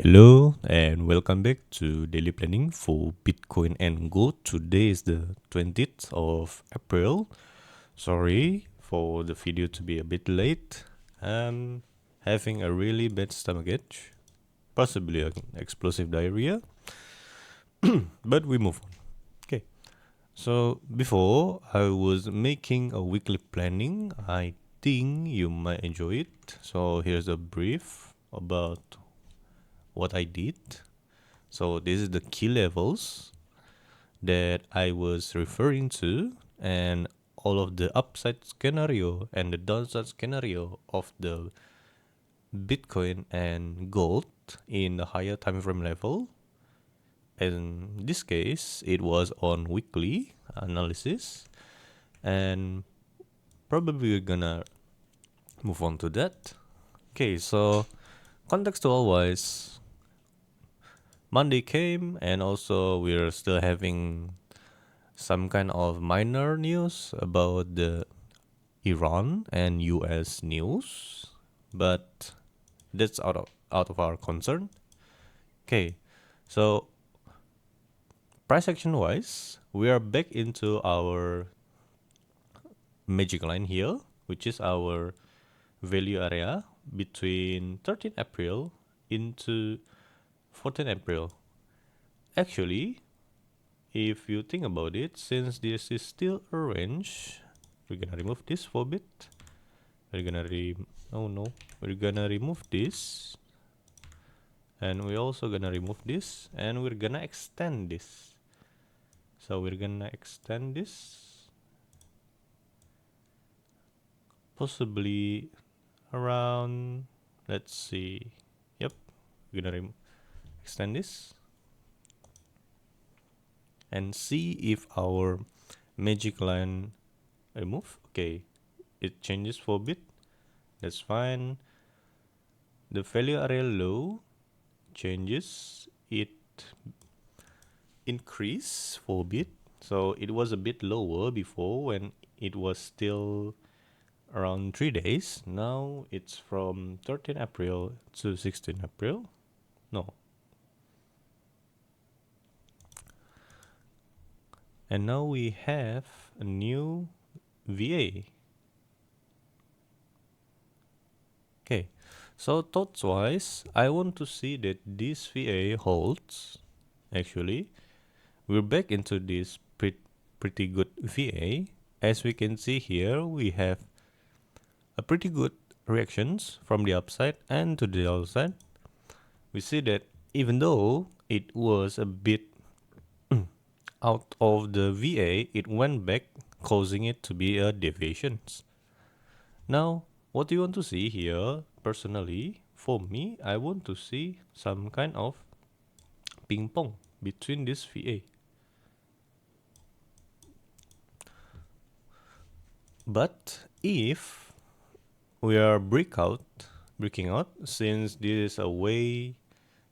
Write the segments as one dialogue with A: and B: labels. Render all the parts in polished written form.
A: Hello and welcome back to daily planning for Bitcoin and Gold. Today is the 20th of April. Sorry for the video to be a bit late. I'm having a really bad stomachache, possibly an explosive diarrhea, but we move on. Okay, so before I was making a weekly planning. I think you might enjoy it. So here's a brief about what I did. So this is the key levels that I was referring to, and all of the upside scenario and the downside scenario of the Bitcoin and gold in the higher time frame level. In this case, it was on weekly analysis, and probably we're gonna move on to that. Okay, so contextual wise, Monday came, and also we're still having some kind of minor news about the Iran and US news, but that's out of our concern. Okay, so price action wise, we are back into our magic line here, which is our value area between 13 April into 14 April. Actually, if you think about it, since this is still a range, we're gonna remove this for a bit. We're gonna oh no, we're gonna remove this, and we're also gonna remove this, and we're gonna extend this. So we're gonna extend this possibly around, let's see, yep, we're gonna extend this and see if our magic line remove. Okay, it changes for a bit, that's fine. The value area low changes, it increase for a bit. So it was a bit lower before when it was still around 3 days. Now it's from 13 April to 16 April. No. And now we have a new VA. Okay. So thoughts wise, I want to see that this VA holds. Actually, we're back into this pretty good VA. As we can see here, we have a pretty good reactions from the upside and to the downside. We see that even though it was a bit out of the VA, it went back, causing it to be a deviation. Now, what do you want to see here? Personally, for me, I want to see some kind of ping pong between this VA. But if we are breaking out, since this is a way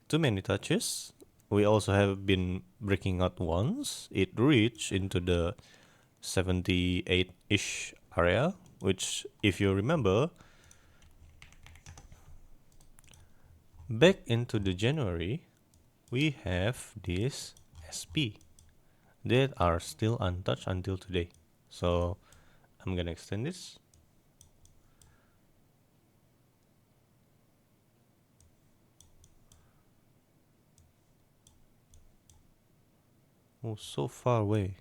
A: too many touches, we also have been breaking out once. It reached into the 78-ish area, which, if you remember, back into the January, we have this SP that are still untouched until today. So I'm gonna extend this. Oh, so far away.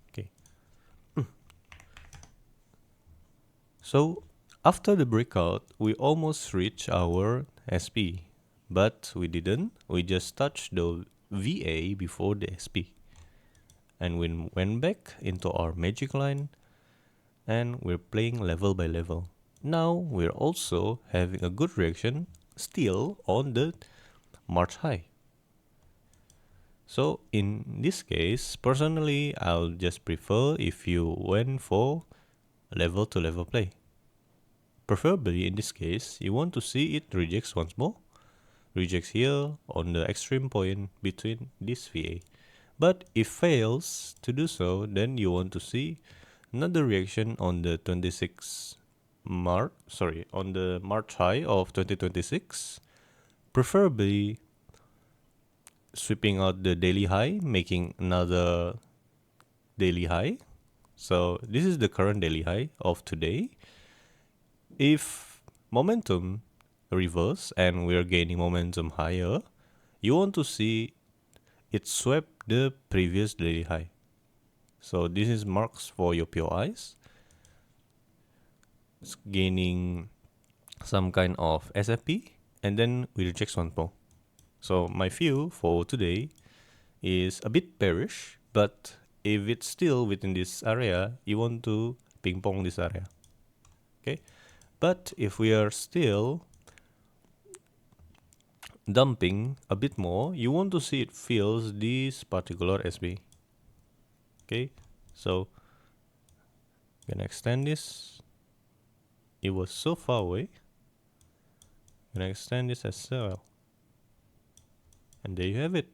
A: Okay. So after the breakout, we almost reached our SP, but we didn't. We just touched the VA before the SP. And we went back into our magic line, and we're playing level by level. Now we're also having a good reaction still on the March high. So in this case, personally, I'll just prefer if you went for level to level play. Preferably in this case, you want to see it rejects once more. Rejects here on the extreme point between this VA. But if fails to do so, then you want to see another reaction on the on the March high of 2026, preferably sweeping out the daily high, making another daily high. So this is the current daily high of today. If momentum reverse and we're gaining momentum higher, you want to see it swept the previous daily high. So this is marks for your POIs. It's gaining some kind of SFP and then we reject one more. So my view for today is a bit bearish, but if it's still within this area, you want to ping pong this area. Okay, but if we are still dumping a bit more, you want to see it fills this particular SB. Okay, so I'm gonna extend this. It was so far away. I'm gonna extend this as well. And there you have it.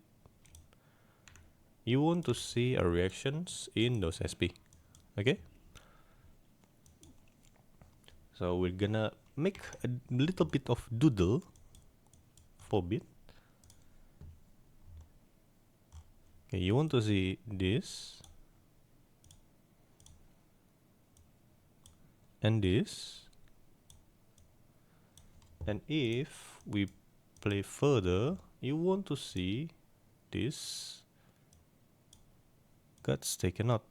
A: You want to see a reactions in those SP. Okay, so we're gonna make a little bit of doodle for a bit. Okay, you want to see this and this, and if we play further, you want to see this gets taken out.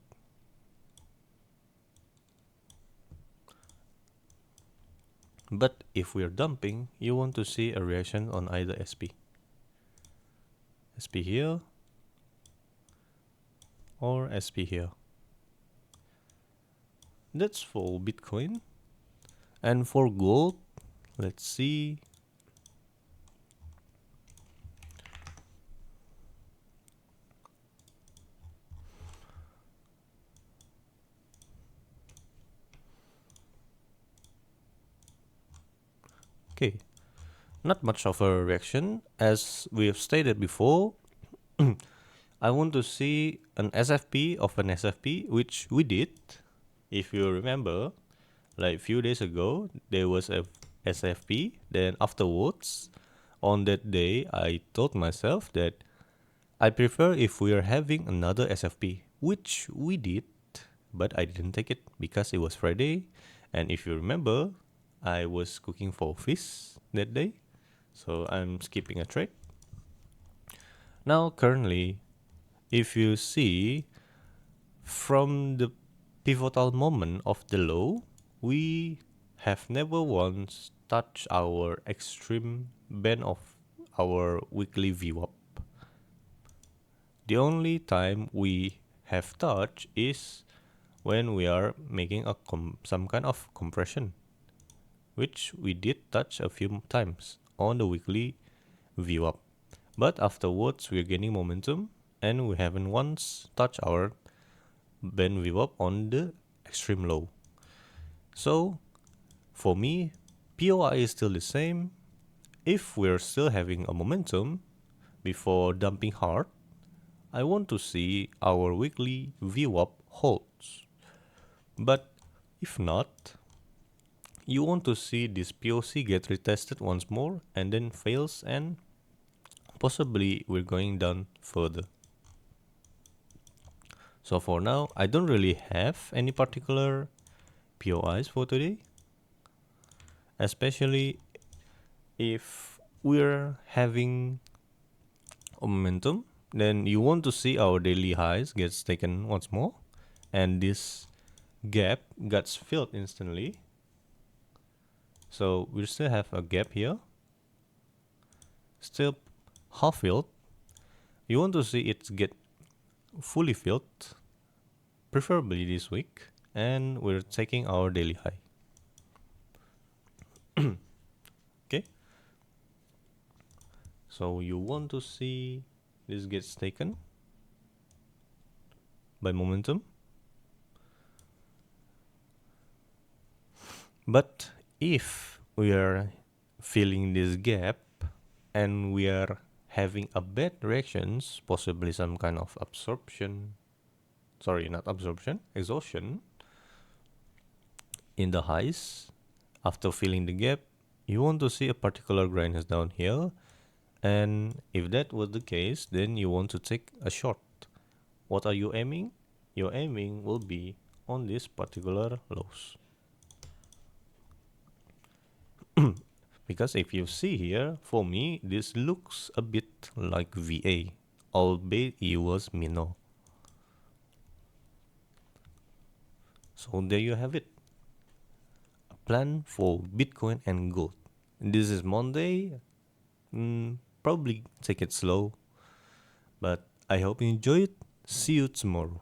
A: But if we're dumping, you want to see a reaction on either SP here or SP here. That's for Bitcoin. And for gold, let's see. Okay, not much of a reaction. As we have stated before, I want to see an SFP of an SFP, which we did. If you remember, like few days ago, there was a SFP. Then afterwards, on that day, I told myself that I prefer if we are having another SFP, which we did, but I didn't take it because it was Friday. And if you remember, I was cooking for fish that day, so I'm skipping a trade. Now, currently, if you see from the pivotal moment of the low, we have never once touched our extreme band of our weekly VWAP. The only time we have touched is when we are making a some kind of compression, which we did touch a few times on the weekly VWAP. But afterwards, we're gaining momentum and we haven't once touched our band VWAP on the extreme low. So for me, POI is still the same. If we're still having a momentum before dumping hard, I want to see our weekly VWAP holds. But if not, you want to see this POC get retested once more and then fails, and possibly we're going down further. So for now, I don't really have any particular POIs for today, especially if we're having a momentum. Then you want to see our daily highs gets taken once more, and this gap gets filled instantly. So we still have a gap here, still half filled. You want to see it get fully filled, preferably this week, and we're taking our daily high. Okay, so you want to see this gets taken by momentum, but if we are filling this gap and we are having a bad reactions, possibly some kind of absorption, sorry, not absorption, exhaustion, in the highs, after filling the gap, you want to see a particular grind is down here, and if that was the case, then you want to take a short. What are you aiming? Your aiming will be on this particular lows. Because if you see here, for me, this looks a bit like VA, albeit it was minor. So there you have it. A plan for Bitcoin and gold. This is Monday. Probably take it slow. But I hope you enjoy it. See you tomorrow.